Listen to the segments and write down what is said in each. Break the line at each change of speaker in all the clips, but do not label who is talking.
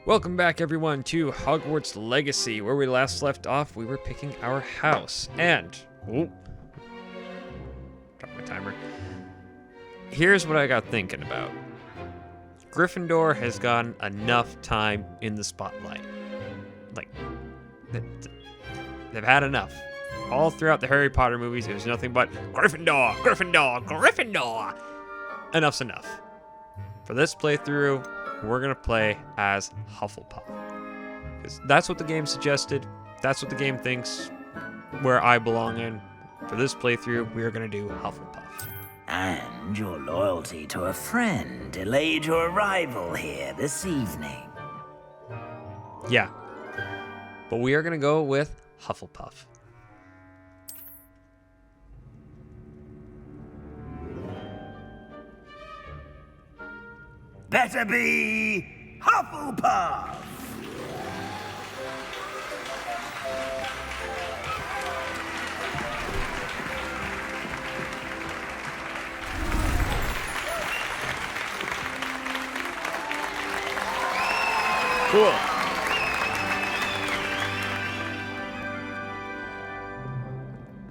Welcome back, everyone, to Hogwarts Legacy. Where we last left off, we were picking our house. And... oh, drop my timer. Here's what I got thinking about. Gryffindor has gotten enough time in the spotlight. Like, they've had enough. All throughout the Harry Potter movies, it was nothing but Gryffindor, Gryffindor, Gryffindor. Enough's enough. For this playthrough, we're going to play as Hufflepuff. Because that's what the game suggested. That's what the game thinks where I belong in. For this playthrough, we are going to do Hufflepuff.
And your loyalty to a friend delayed your arrival here this evening.
Yeah. But we are going to go with Hufflepuff.
Better be Hufflepuff!
Cool.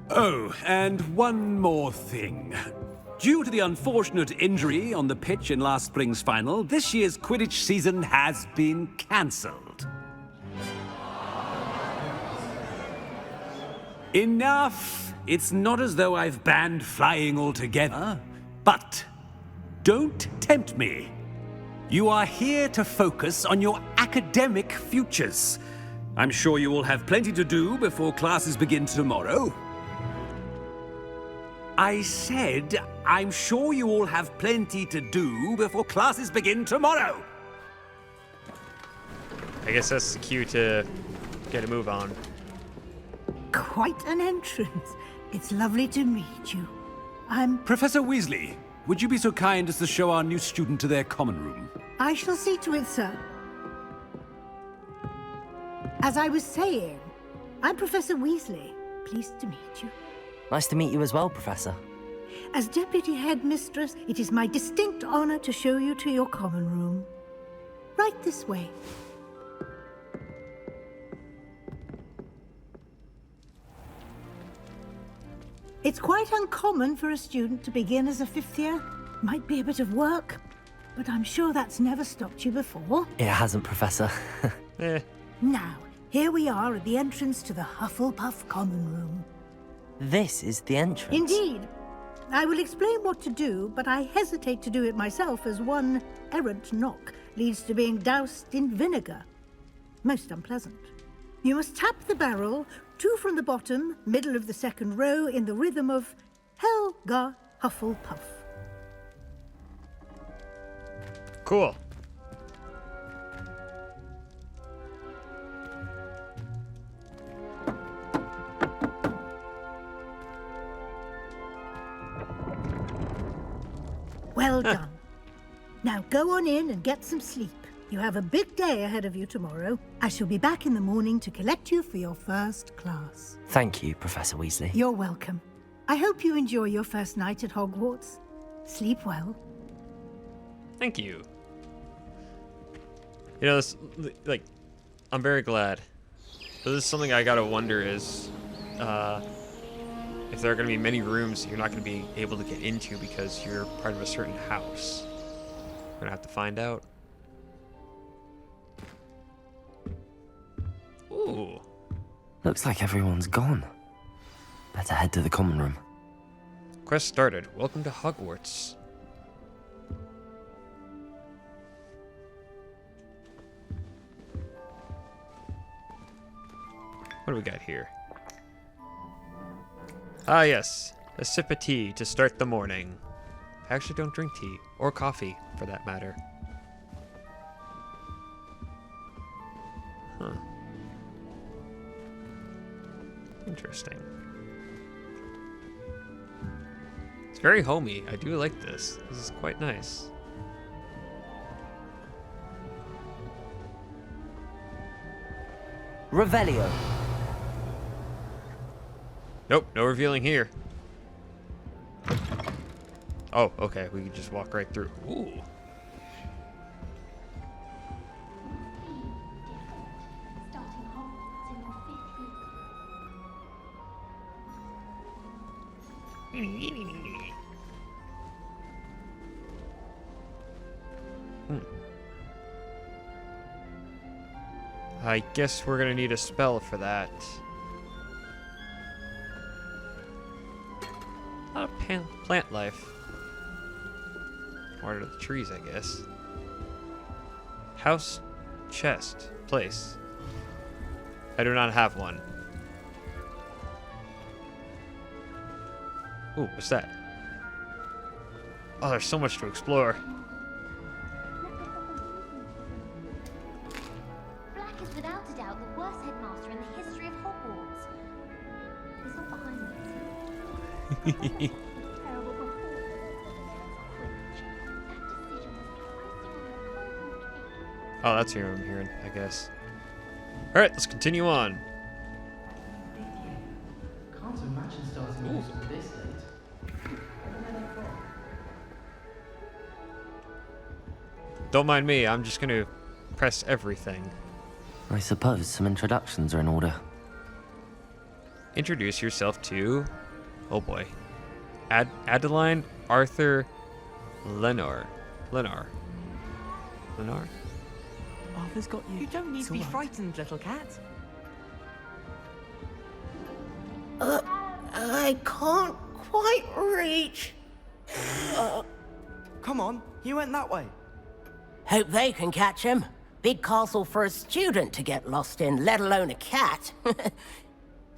Oh, and one more thing. Due to the unfortunate injury on the pitch in last spring's final, this year's Quidditch season has been cancelled. Enough! It's not as though I've banned flying altogether, but don't tempt me. You are here to focus on your academic futures. I'm sure you will have plenty to do before classes begin tomorrow. I said, I'm sure you all have plenty to do before classes begin tomorrow.
I guess that's the cue to get a move on.
Quite an entrance. It's lovely to meet you. I'm...
Professor Weasley, would you be so kind as to show our new student to their common room?
I shall see to it, sir. As I was saying, I'm Professor Weasley. Pleased to meet you.
Nice to meet you as well, Professor.
As Deputy Headmistress, it is my distinct honor to show you to your common room. Right this way. It's quite uncommon for a student to begin as a fifth year. Might be a bit of work, but I'm sure that's never stopped you before.
It hasn't, Professor.
Now, here we are at the entrance to the Hufflepuff common room.
This is the entrance.
Indeed. I will explain what to do, but I hesitate to do it myself as one errant knock leads to being doused in vinegar. Most unpleasant. You must tap the barrel, 2 from the bottom, middle of the second row, in the rhythm of Helga Hufflepuff.
Cool.
Well done. Now go on in and get some sleep. You have a big day ahead of you tomorrow. I shall be back in the morning to collect you for your first class.
Thank you, Professor Weasley.
You're welcome. I hope you enjoy your first night at Hogwarts. Sleep well.
Thank you. You know, this, like, I'm very glad. But this is something I gotta wonder is, if there are going to be many rooms you're not going to be able to get into because you're part of a certain house. We're going to have to find out. Ooh.
Looks like everyone's gone. Better head to the common room.
Quest started. Welcome to Hogwarts. What do we got here? Ah, yes. A sip of tea to start the morning. I actually don't drink tea, or coffee, for that matter. Huh. Interesting. It's very homey. I do like this. This is quite nice.
Revelio.
Nope, no revealing here. Oh, okay, we can just walk right through. Ooh. I guess we're gonna need a spell for that. A lot of plant life. Or the trees, I guess. House, chest, place. I do not have one. Ooh, what's that? Oh, there's so much to explore.
Black is without a doubt the worst headmaster in the history of Hogwarts. He's not behind this. Terrible before. That decision was icing on the cold cake.
Oh, that's here I'm hearing, I guess. Alright, let's continue on.
Can't imagine starting music this late.
Don't mind me, I'm just gonna press everything.
I suppose some introductions are in order.
Introduce yourself to... Oh boy. Adeline Arthur Lenore. Lenore.
Arthur's got you.
You don't need
It's
to be
all right.
frightened, little cat.
I can't quite reach.
Come on, he went that way.
Hope they can catch him. Big castle for a student to get lost in, let alone a cat.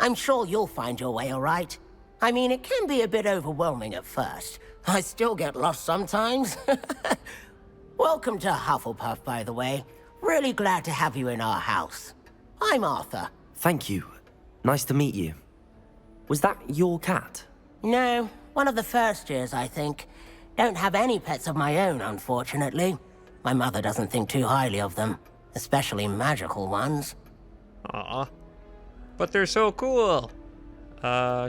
I'm sure you'll find your way all right. I mean, it can be a bit overwhelming at first. I still get lost sometimes. Welcome to Hufflepuff, by the way. Really glad to have you in our house. I'm Arthur.
Thank you. Nice to meet you. Was that your cat?
No, one of the first years, I think. Don't have any pets of my own, unfortunately. My mother doesn't think too highly of them, especially magical ones.
Aw. But they're so cool!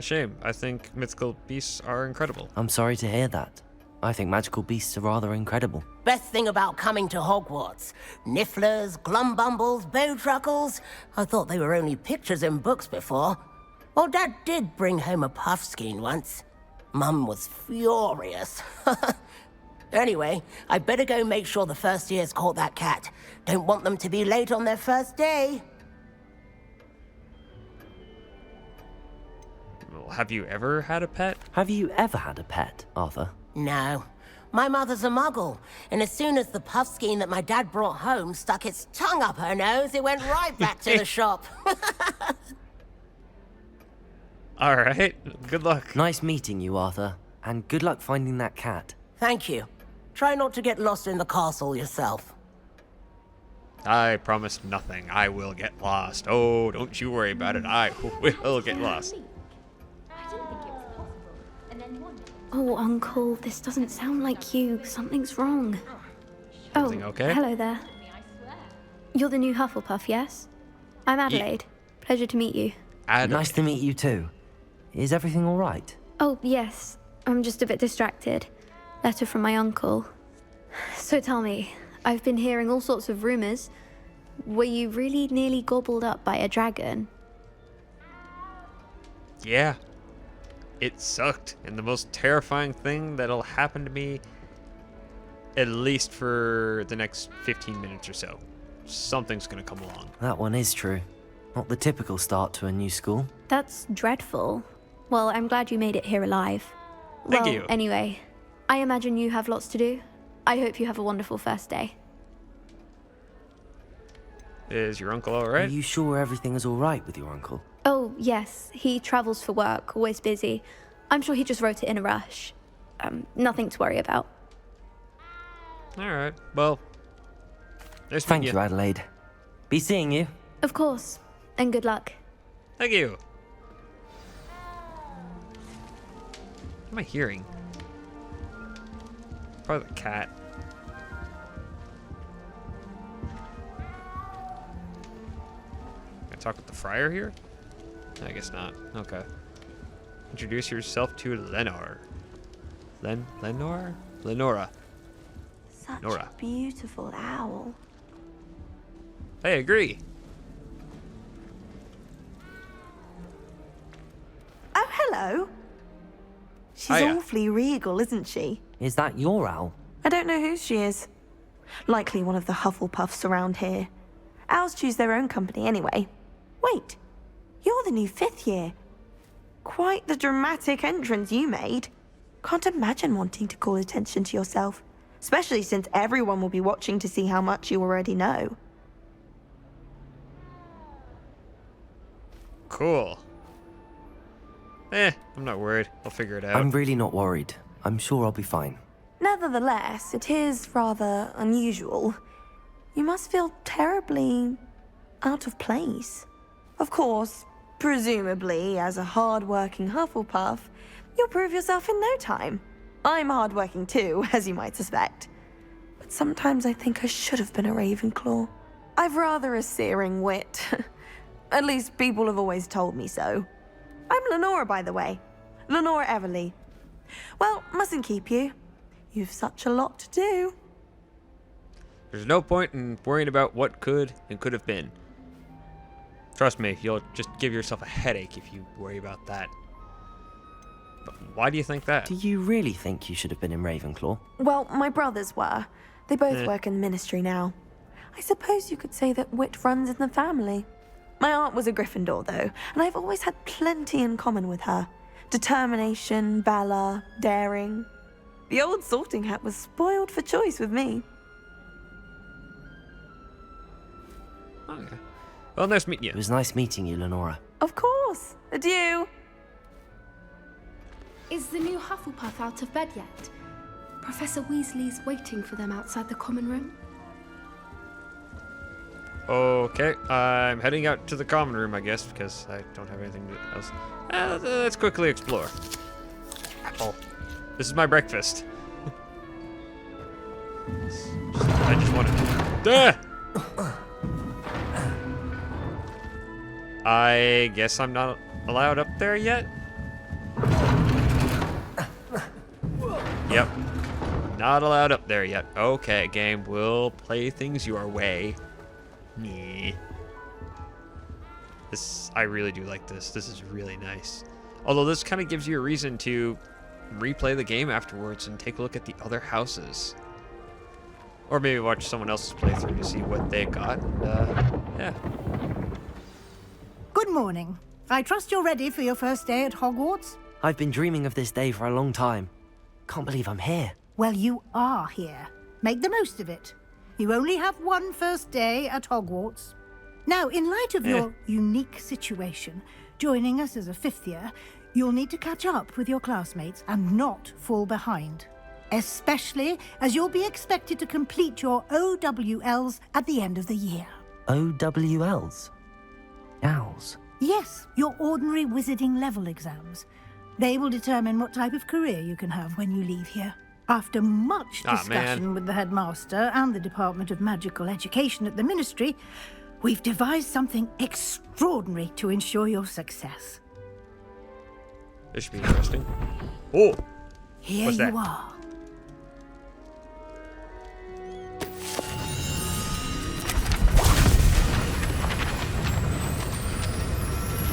Shame. I think mythical beasts are incredible.
I'm sorry to hear that. I think magical beasts are rather incredible.
Best thing about coming to Hogwarts. Nifflers, glumbumbles, bowtruckles. I thought they were only pictures in books before. Well, Dad did bring home a puffskein once. Mum was furious. Anyway, I better go make sure the first years caught that cat. Don't want them to be late on their first day.
Well, have you ever had a pet?
Have you ever had a pet, Arthur?
No. My mother's a muggle, and as soon as the puffskein that my dad brought home stuck its tongue up her nose, it went right back to the shop.
Alright, good luck.
Nice meeting you, Arthur. And good luck finding that cat.
Thank you. Try not to get lost in the castle yourself.
I promise nothing. I will get lost. Oh, don't you worry about it. I will get lost.
I didn't think it was possible. And then one day,
Oh, Uncle, this doesn't sound like you. Something's wrong.
Everything okay?
Hello there.
I swear.
You're the new Hufflepuff, yes? I'm Adelaide. Pleasure to meet you.
Nice to meet you too. Is everything all right?
Oh, yes. I'm just a bit distracted. Letter from my uncle. So tell me, I've been hearing all sorts of rumors. Were you really nearly gobbled up by a dragon?
Yeah. It sucked. And the most terrifying thing that'll happen to me, at least for the next 15 minutes or so. Something's gonna come along.
That one is true. Not the typical start to a new school.
That's dreadful. Well, I'm glad you made it here alive.
Thank
well,
you.
Anyway, I imagine you have lots to do. I hope you have a wonderful first day.
Is your uncle
Are
alright?
you sure everything is all right with your uncle?
Oh, yes. He travels for work, always busy. I'm sure he just wrote it in a rush. Nothing to worry about.
Alright, well. Nice
Thank
meeting
you, Adelaide. Be seeing you.
Of course. And good luck.
Thank you. What am I hearing? Probably the cat. Can I talk with the friar here? I guess not. Okay. Introduce yourself to Lenore. Lenore? Lenora.
Such
Nora.
a beautiful owl.
I agree.
Oh, hello. She's
Hiya.
awfully regal, isn't she?
Is that your owl?
I don't know who she is. Likely one of the Hufflepuffs around here. Owls choose their own company anyway. Wait, you're the new 5th year. Quite the dramatic entrance you made. Can't imagine wanting to call attention to yourself, especially since everyone will be watching to see how much you already know.
Cool. I'm not worried. I'll figure it out.
I'm really not worried. I'm sure I'll be fine.
Nevertheless, it is rather unusual. You must feel terribly out of place. Of course, presumably, as a hard-working Hufflepuff, you'll prove yourself in no time. I'm hard-working too, as you might suspect. But sometimes I think I should have been a Ravenclaw. I've rather a searing wit. At least people have always told me so. I'm Lenora, by the way. Lenora Everly. Well, mustn't keep you. You've such a lot to do.
There's no point in worrying about what could and could have been. Trust me, you'll just give yourself a headache if you worry about that. But why do you think that?
Do you really think you should have been in Ravenclaw?
Well, my brothers were. They both work in the ministry now. I suppose you could say that wit runs in the family. My aunt was a Gryffindor, though, and I've always had plenty in common with her. Determination, valor, daring. The old sorting hat was spoiled for choice with me.
Okay. Well, nice meeting you.
It was nice meeting you, Lenora.
Of course. Adieu.
Is the new Hufflepuff out of bed yet? Professor Weasley's waiting for them outside the common room.
Okay, I'm heading out to the common room, I guess, because I don't have anything else. Let's quickly explore. Apple. This is my breakfast. I just want to... I guess I'm not allowed up there yet? Yep. Not allowed up there yet. Okay, game, we'll play things your way. Yeah. I really do like this. This is really nice. Although this kind of gives you a reason to replay the game afterwards and take a look at the other houses. Or maybe watch someone else's playthrough to see what they got. Yeah.
Good morning. I trust you're ready for your first day at Hogwarts?
I've been dreaming of this day for a long time. Can't believe I'm here.
Well, you are here. Make the most of it. You only have one first day at Hogwarts. Now, in light of your unique situation, joining us as a 5th year, you'll need to catch up with your classmates and not fall behind. Especially as you'll be expected to complete your OWLs at the end of the year.
OWLs? Owls?
Yes, your ordinary wizarding level exams. They will determine what type of career you can have when you leave here. After much discussion with the headmaster and the Department of Magical Education at the Ministry, we've devised something extraordinary to ensure your success.
This should be interesting. Oh!
Here
What's that?
you are.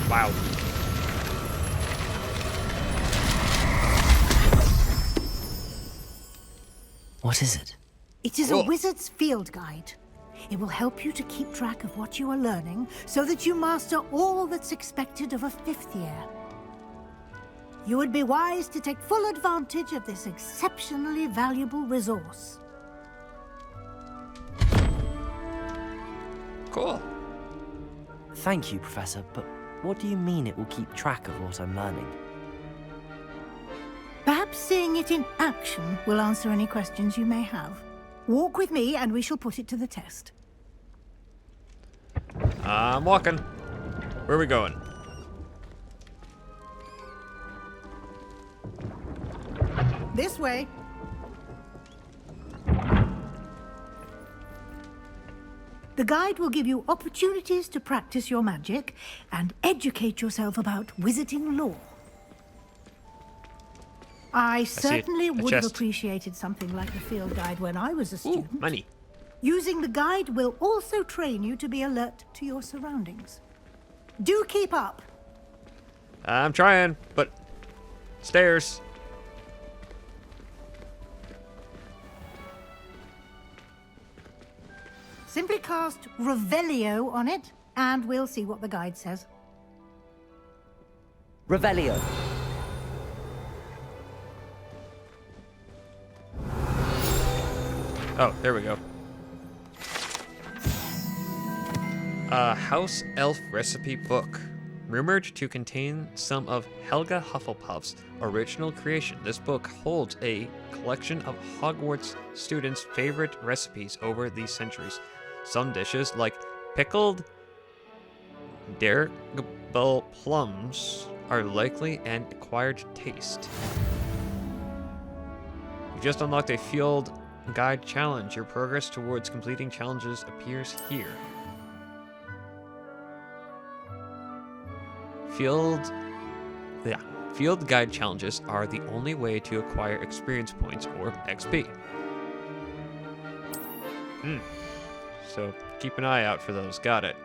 Wow.
What is it?
It is a wizard's field guide. It will help you to keep track of what you are learning so that you master all that's expected of a 5th year. You would be wise to take full advantage of this exceptionally valuable resource.
Cool.
Thank you, Professor, but what do you mean it will keep track of what I'm learning?
Perhaps seeing it in action will answer any questions you may have. Walk with me and we shall put it to the test.
I'm walking. Where are we going?
This way. The guide will give you opportunities to practice your magic and educate yourself about wizarding lore. I certainly would have appreciated something like the field guide when I was a student.
Ooh, money.
Using the guide will also train you to be alert to your surroundings. Do keep up.
I'm trying, but stairs.
Simply cast Revelio on it, and we'll see what the guide says.
Revelio.
Oh, there we go. House Elf Recipe Book. Rumored to contain some of Helga Hufflepuff's original creation, this book holds a collection of Hogwarts students' favorite recipes over the centuries. Some dishes, like pickled Dergable plums, are likely an acquired taste. You just unlocked a field guide challenge. Your progress towards completing challenges appears here. Field guide challenges are the only way to acquire experience points or XP. So keep an eye out for those. Got it.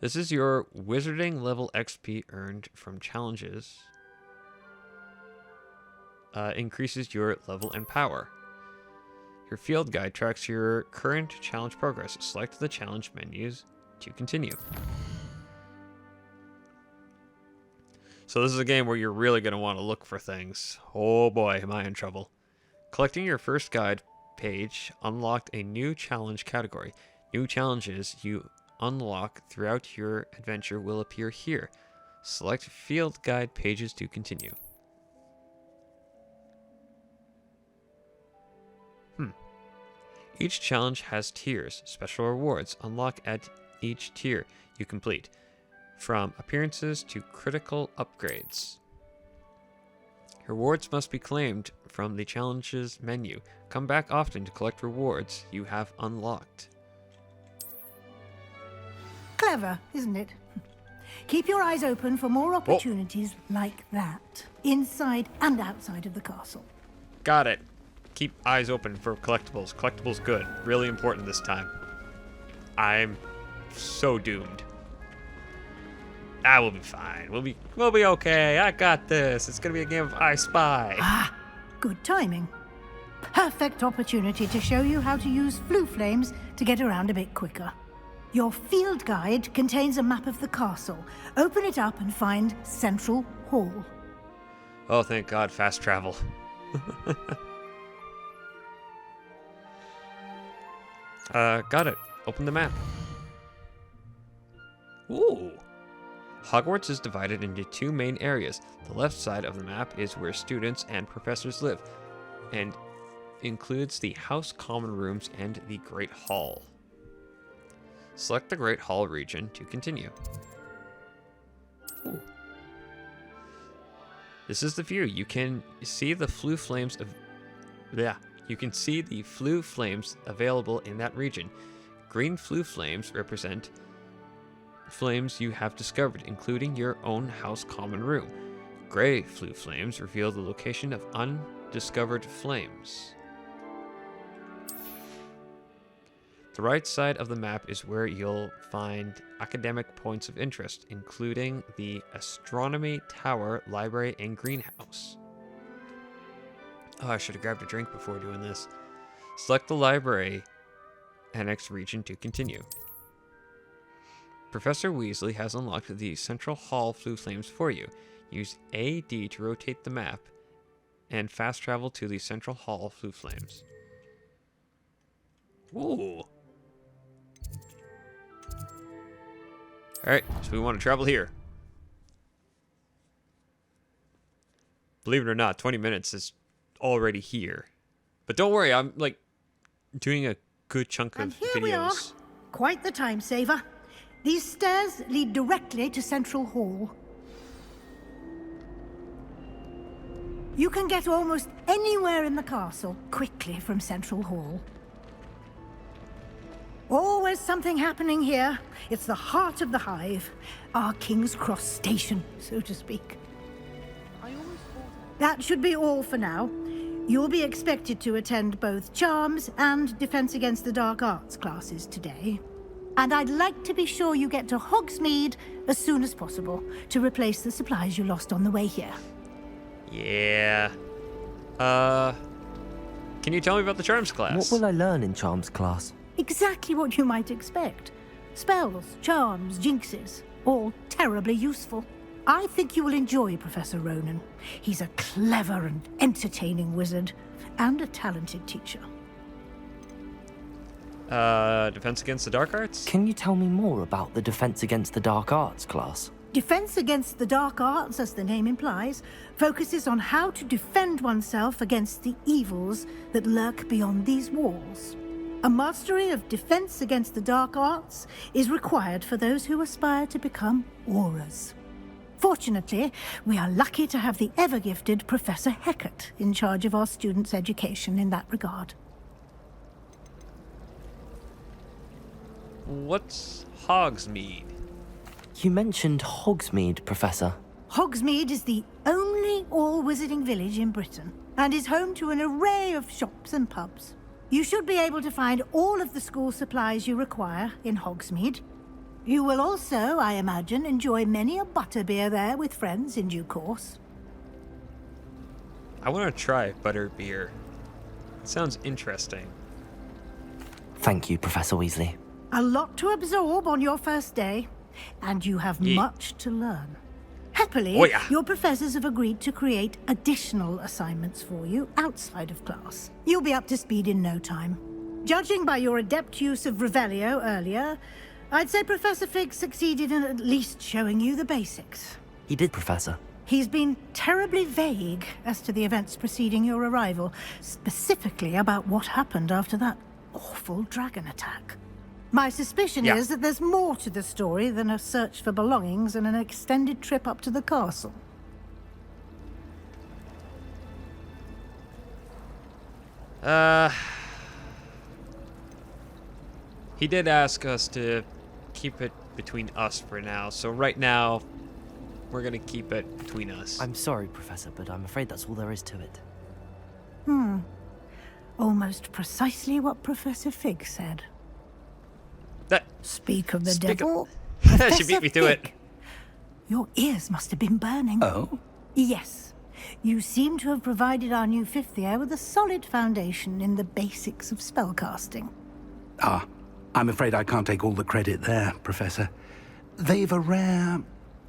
This is your wizarding level XP earned from challenges. Increases your level and power. Your field guide tracks your current challenge progress. Select the challenge menus to continue. So this is a game where you're really going to want to look for things. Oh boy, am I in trouble. Collecting your first guide page unlocked a new challenge category. New challenges you unlock throughout your adventure will appear here. Select field guide pages to continue. Each challenge has tiers. Special rewards unlock at each tier you complete, from appearances to critical upgrades. Rewards must be claimed from the challenges menu. Come back often to collect rewards you have unlocked.
Clever, isn't it? Keep your eyes open for more opportunities like that, inside and outside of the castle.
Got it. Keep eyes open for collectibles. Collectibles good. Really important this time. I'm so doomed. We'll be fine. We'll be okay. I got this. It's gonna be a game of I Spy.
Good timing. Perfect opportunity to show you how to use flue flames to get around a bit quicker. Your field guide contains a map of the castle. Open it up and find Central Hall.
Oh, thank God, fast travel. Got it. Open the map. Ooh. Hogwarts is divided into two main areas. The left side of the map is where students and professors live, and includes the House Common Rooms and the Great Hall. Select the Great Hall region to continue. Ooh. This is the view. You can see the flue flames available in that region. Green flue flames represent flames you have discovered, including your own house common room. Gray flue flames reveal the location of undiscovered flames. The right side of the map is where you'll find academic points of interest, including the Astronomy Tower, Library, and Greenhouse. Oh, I should have grabbed a drink before doing this. Select the Library Annex region to continue. Professor Weasley has unlocked the Central Hall flue flames for you. Use AD to rotate the map and fast travel to the Central Hall flue flames. Ooh. Alright, so we want to travel here. Believe it or not, 20 minutes is already here. But don't worry, I'm like doing a good chunk of videos.
And here we are. Quite the time saver. These stairs lead directly to Central Hall. You can get almost anywhere in the castle quickly from Central Hall. Always something happening here. It's the heart of the hive. Our King's Cross station, so to speak. That should be all for now. You'll be expected to attend both Charms and Defense Against the Dark Arts classes today. And I'd like to be sure you get to Hogsmeade as soon as possible to replace the supplies you lost on the way here.
Yeah. Can you tell me about the Charms class?
What will I learn in Charms class?
Exactly what you might expect. Spells, charms, jinxes, all terribly useful. I think you will enjoy Professor Ronan. He's a clever and entertaining wizard, and a talented teacher.
Defense against the dark arts?
Can you tell me more about the Defense Against the Dark Arts class?
Defense Against the Dark Arts, as the name implies, focuses on how to defend oneself against the evils that lurk beyond these walls. A mastery of Defense Against the Dark Arts is required for those who aspire to become auras. Fortunately, we are lucky to have the ever-gifted Professor Heckert in charge of our students' education in that regard.
What's Hogsmeade?
You mentioned Hogsmeade, Professor.
Hogsmeade is the only all-wizarding village in Britain, and is home to an array of shops and pubs. You should be able to find all of the school supplies you require in Hogsmeade. You will also, I imagine, enjoy many a butterbeer there with friends in due course.
I want to try butterbeer. It sounds interesting.
Thank you, Professor Weasley.
A lot to absorb on your first day, and you have much to learn. Happily, your professors have agreed to create additional assignments for you outside of class. You'll be up to speed in no time. Judging by your adept use of Revelio earlier, I'd say Professor Fig succeeded in at least showing you the basics.
He did, Professor.
He's been terribly vague as to the events preceding your arrival, specifically about what happened after that awful dragon attack. My suspicion is that there's more to the story than a search for belongings and an extended trip up to the castle.
He did ask us to keep it between us for now, so right now, we're gonna keep it between us.
I'm sorry, Professor, but I'm afraid that's all there is to it.
Almost precisely what Professor Fig said. Speak of the devil.
She beat me to it.
Your ears must have been burning.
Oh?
Yes. You seem to have provided our new fifth year with a solid foundation in the basics of spellcasting.
Ah, I'm afraid I can't take all the credit there, Professor. They've a rare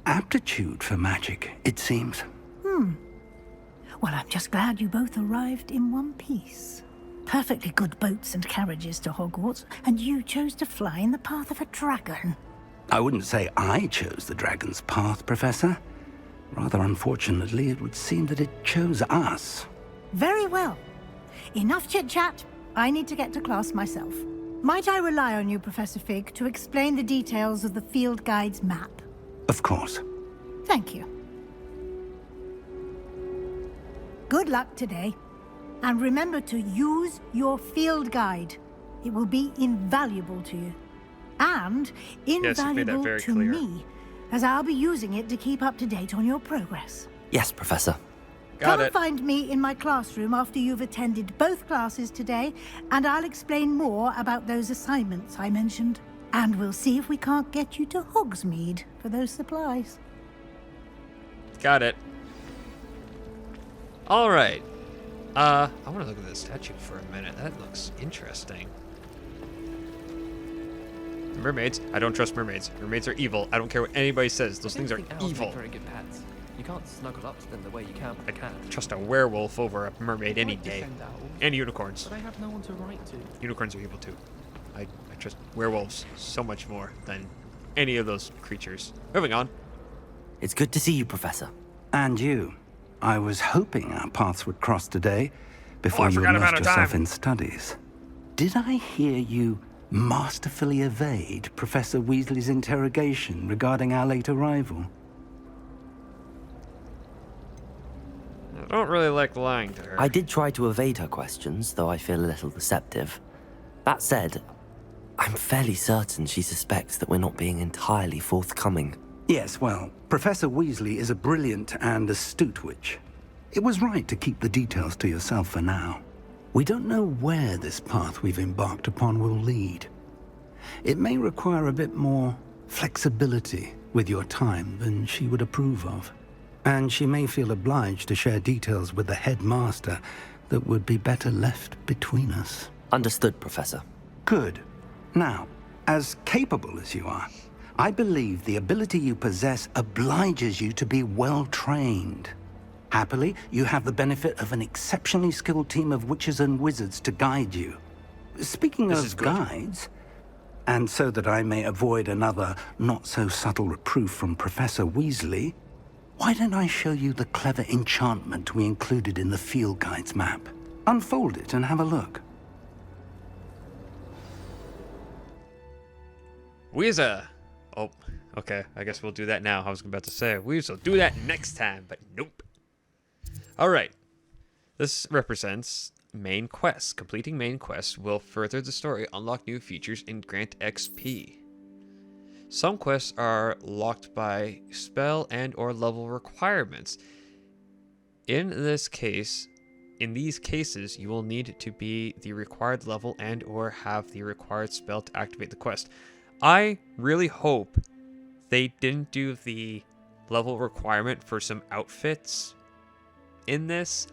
aptitude for magic, it seems.
Well, I'm just glad you both arrived in one piece. Perfectly good boats and carriages to Hogwarts, and you chose to fly in the path of a dragon.
I wouldn't say I chose the dragon's path, Professor. Rather unfortunately, it would seem that it chose us.
Very well. Enough chit-chat. I need to get to class myself. Might I rely on you, Professor Fig, to explain the details of the field guide's map?
Of course.
Thank you. Good luck today. And remember to use your field guide. It will be invaluable to you. And invaluable to me, as I'll be using it to keep up to date on your progress.
Yes, Professor.
Got it.
Come find me in my classroom after you've attended both classes today, and I'll explain more about those assignments I mentioned. And we'll see if we can't get you to Hogsmeade for those supplies.
Got it. All right. I want to look at this statue for a minute. That looks interesting. Mermaids. I don't trust mermaids. Mermaids are evil. I don't care what anybody says. Those things are evil.
Very good pets. You can't snuggle up to them the way you can with a cat.
Trust a werewolf over a mermaid any day. And unicorns.
But I have no one to write to.
Unicorns are evil too. I trust werewolves so much more than any of those creatures. Moving on.
It's good to see you, Professor.
And you. I was hoping our paths would cross today before you immersed yourself in studies. Did I hear you masterfully evade Professor Weasley's interrogation regarding our late arrival?
I don't really like lying to her.
I did try to evade her questions, though I feel a little deceptive. That said, I'm fairly certain she suspects that we're not being entirely forthcoming.
Yes, well, Professor Weasley is a brilliant and astute witch. It was right to keep the details to yourself for now. We don't know where this path we've embarked upon will lead. It may require a bit more flexibility with your time than she would approve of. And she may feel obliged to share details with the headmaster that would be better left between us.
Understood, Professor.
Good.
Now, as capable as you are, I believe the ability you possess obliges you to be well trained. Happily, you have the benefit of an exceptionally skilled team of witches and wizards to guide you. Speaking of guides, and so that I may avoid another not-so-subtle reproof from Professor Weasley, why don't I show you the clever enchantment we included in the field guide's map? Unfold it and have a look.
Weezer! Oh, okay. I guess we'll do that now. I was about to say, Weezer, do that next time, but nope. Alright. This represents main quests. Completing main quests will further the story, unlock new features, and grant XP. Some quests are locked by spell and or level requirements. In these cases, you will need to be the required level and or have the required spell to activate the quest. I really hope they didn't do the level requirement for some outfits in this,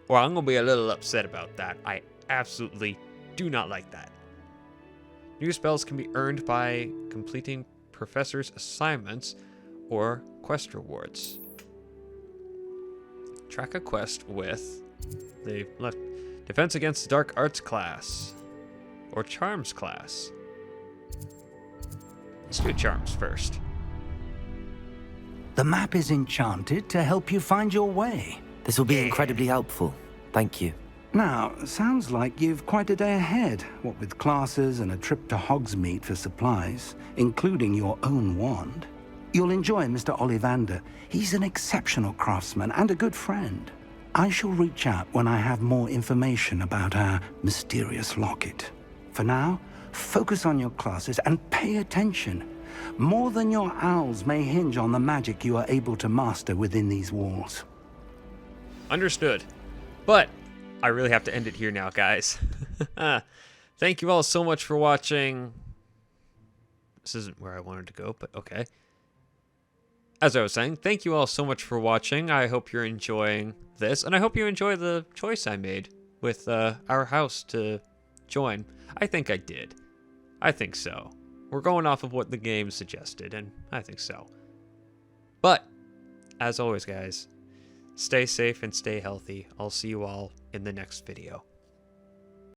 or I'm going to be a little upset about that. I absolutely do not like that. New spells can be earned by completing professors' assignments or quest rewards. Track a quest with the left Defense against the Dark Arts class or Charms class. Let's do Charms first.
The map is enchanted to help you find your way.
This will be incredibly helpful. Thank you.
Now, sounds like you've quite a day ahead, what with classes and a trip to Hogsmeade for supplies, including your own wand. You'll enjoy Mr. Ollivander. He's an exceptional craftsman and a good friend. I shall reach out when I have more information about our mysterious locket. For now, focus on your classes and pay attention. More than your owls may hinge on the magic you are able to master within these walls.
Understood. But I really have to end it here now, guys. Thank you all so much for watching. This isn't where I wanted to go, but okay. As I was saying, thank you all so much for watching. I hope you're enjoying this, and I hope you enjoy the choice I made with our house to join. I think I did. I think so. We're going off of what the game suggested, and I think so. But, as always, guys, stay safe and stay healthy. I'll see you all in the next video.